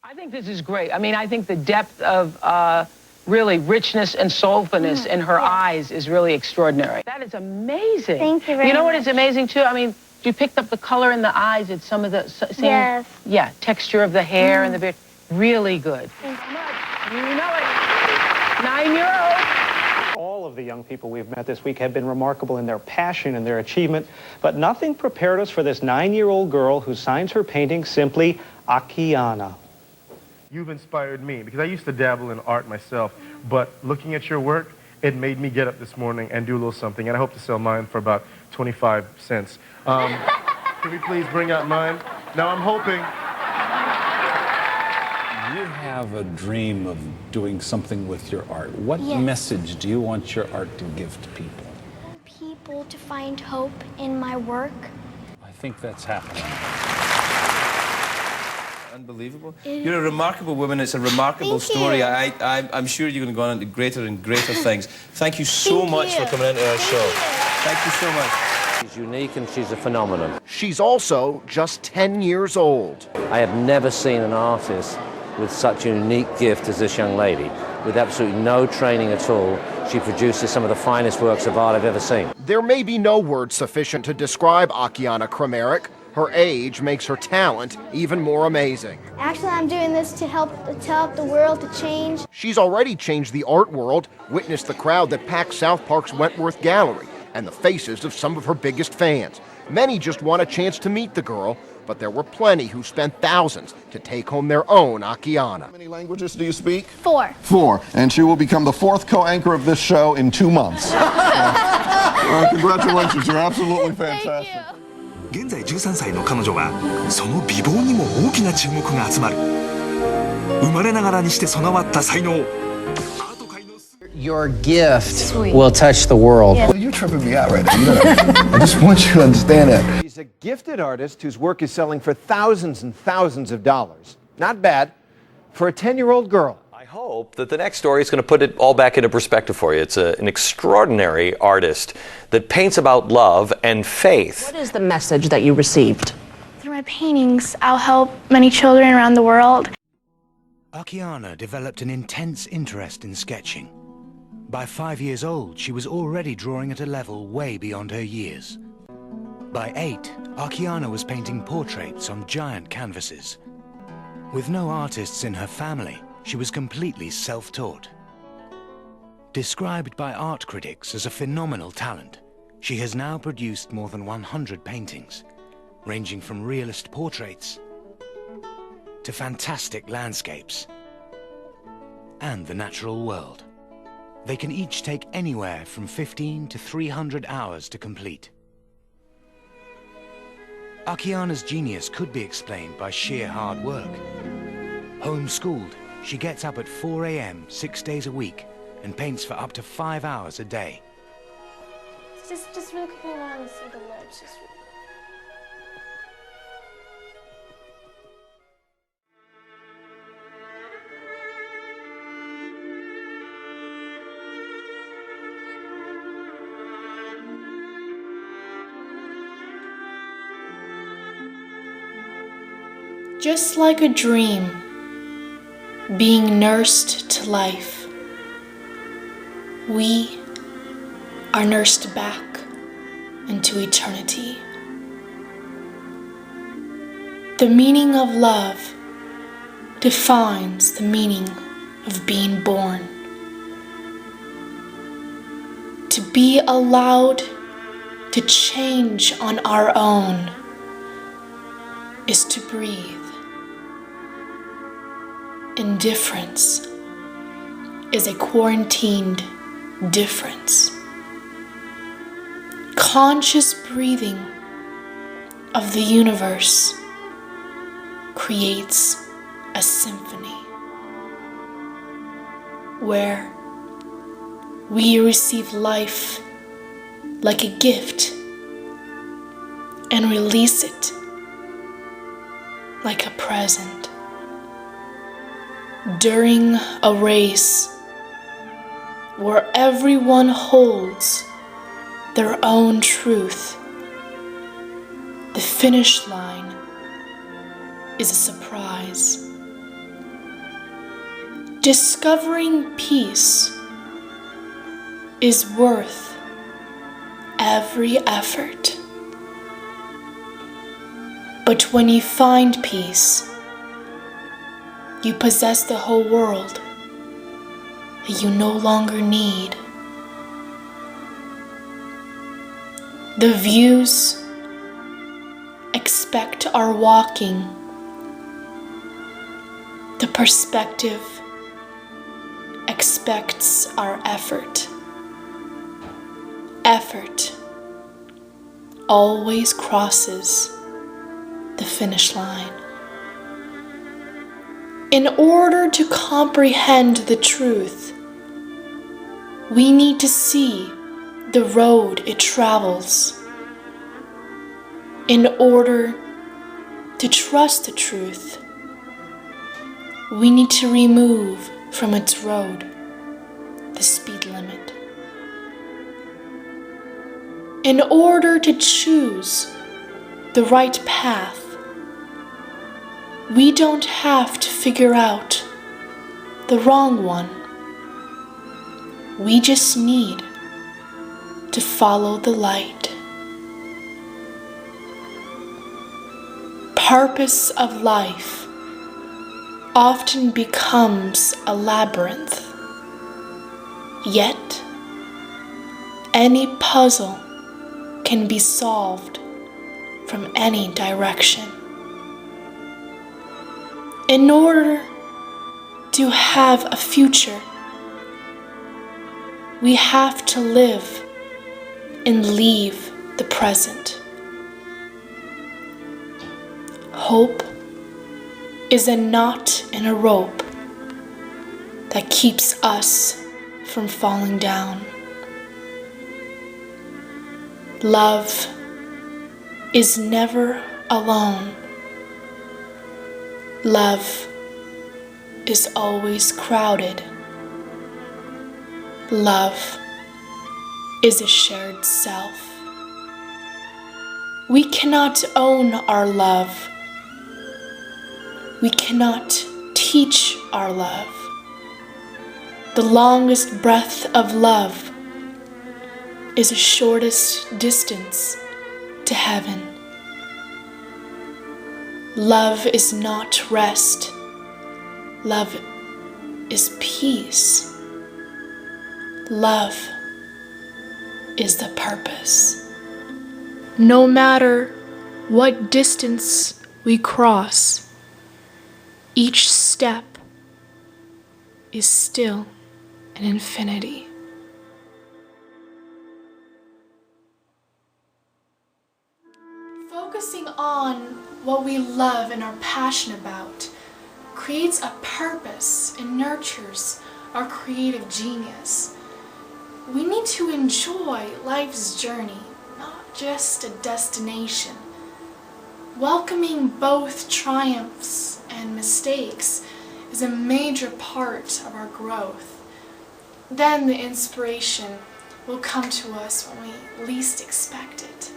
I think this is great. I mean, I think the depth of really richness and soulfulness in her eyes is really extraordinary. That is amazing. Thank you very much. You know what is amazing too? I mean, you picked up the color in the eyes. It's some of the same, texture of the hair and the beard. Really good. Thank you. You know it. 9-year-old. All of the young people we've met this week have been remarkable in their passion and their achievement, but nothing prepared us for this 9-year-old girl who signs her painting simply Akiane. You've inspired me because I used to dabble in art myself, but looking at your work, it made me get up this morning and do a little something, and I hope to sell mine for about 25 cents. Can we please bring out mine? Now I'm hoping... You have a dream of doing something with your art. What message do you want your art to give to people? I want people to find hope in my work. I think that's happening. Unbelievable. You're a remarkable woman. It's a remarkable story. I'm sure you're going to go on into greater and greater things. Thank you so much for coming into our show. Thank you so much. She's unique and she's a phenomenon. She's also just 10 years old. I have never seen an artist with such a unique gift as this young lady. With absolutely no training at all, she produces some of the finest works of art I've ever seen. There may be no words sufficient to describe Akiane Kramarik. Her age makes her talent even more amazing. Actually, I'm doing this to help the world to change. She's already changed the art world. Witness the crowd that packed South Park's Wentworth Gallery and the faces of some of her biggest fans. Many just want a chance to meet the girl, but there were plenty who spent thousands to take home their own Akiane. How many languages do you speak? 4. 4. And she will become the 4th co-anchor of this show in 2 months. Congratulations, you're absolutely fantastic. Thank you. 現在13歳の彼女はその美貌にも大きな注目が集まる。生まれながらにして備わった才能。 Your gift will touch the world. Well, you're tripping me out right now. I just want you to understand that. She's a gifted artist whose work is selling for thousands and thousands of dollars. Not bad for a 10-year-old girl. I hope that the next story is going to put it all back into perspective for you. It's an extraordinary artist that paints about love and faith. What is the message that you received? Through my paintings, I'll help many children around the world. Akiane developed an intense interest in sketching. By 5 years old, she was already drawing at a level way beyond her years. By 8, Akiane was painting portraits on giant canvases. With no artists in her family, she was completely self-taught. Described by art critics as a phenomenal talent, she has now produced more than 100 paintings, ranging from realist portraits to fantastic landscapes and the natural world. They can each take anywhere from 15 to 300 hours to complete. Akiane's genius could be explained by sheer hard work. Homeschooled, she gets up at 4 a.m. 6 days a week and paints for up to 5 hours a day. Just really quickly, I want to see the lips. Just like a dream, being nursed to life, we are nursed back into eternity. The meaning of love defines the meaning of being born. To be allowed to change on our own is to breathe. Indifference is a quarantined difference. Conscious breathing of the universe creates a symphony where we receive life like a gift and release it like a present. During a race where everyone holds their own truth, the finish line is a surprise. Discovering peace is worth every effort. But when you find peace, you possess the whole world that you no longer need. The views expect our walking. The perspective expects our effort. Effort always crosses the finish line. In order to comprehend the truth, we need to see the road it travels. In order to trust the truth, we need to remove from its road the speed limit. In order to choose the right path, we don't have to figure out the wrong one. We just need to follow the light. Purpose of life often becomes a labyrinth. Yet, any puzzle can be solved from any direction. In order to have a future, we have to live and leave the present. Hope is a knot in a rope that keeps us from falling down. Love is never alone. Love is always crowded. Love is a shared self. We cannot own our love. We cannot teach our love. The longest breath of love is the shortest distance to heaven. Love is not rest. Love is peace. Love is the purpose. No matter what distance we cross, each step is still an infinity. Focusing on what we love and are passionate about creates a purpose and nurtures our creative genius. We need to enjoy life's journey, not just a destination. Welcoming both triumphs and mistakes is a major part of our growth. Then the inspiration will come to us when we least expect it.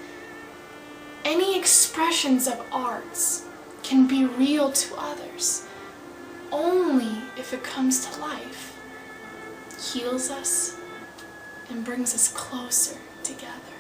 Any expressions of arts can be real to others only if it comes to life, heals us, and brings us closer together.